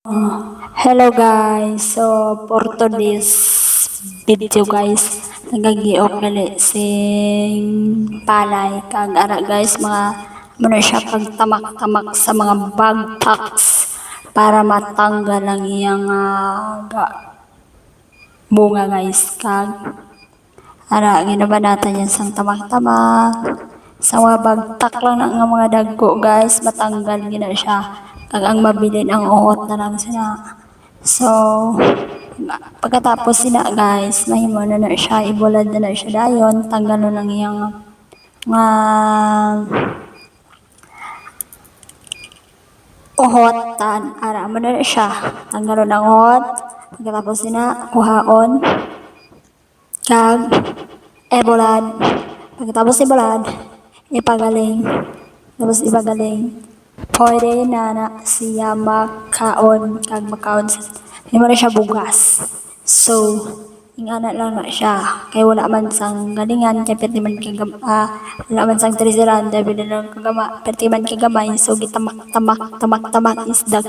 Hello guys, so for today's video guys, nagagiok gali sing palay kag ara guys mga muna siya pagtamak-tamak sa mga bagpaks para matanggal ang iyang bunga guys kag ara ginabanatan yan sang tamak-tamak sa mga bagtak lang na nga mga dagko guys matanggal gina siya kag ang mabilin ang uhot na lang sila. So pagkatapos sila guys mahimo na siya ibulad na siya dayon tanggalon ang iyang nga uhot ara mo na siya tanggalon ang uhot pagkatapos sina kuhaon kag ibulad pagkatapos ibulad ipagaling tapos ibagaling pwede na siya makaon kag makaon hindi mo na siya bugas so ingana lang na siya kay wala man sang galingan kay perti man wala man sang trisiran dahil lang kagama perti man kagamay so gitamak tamak tamak tamak is the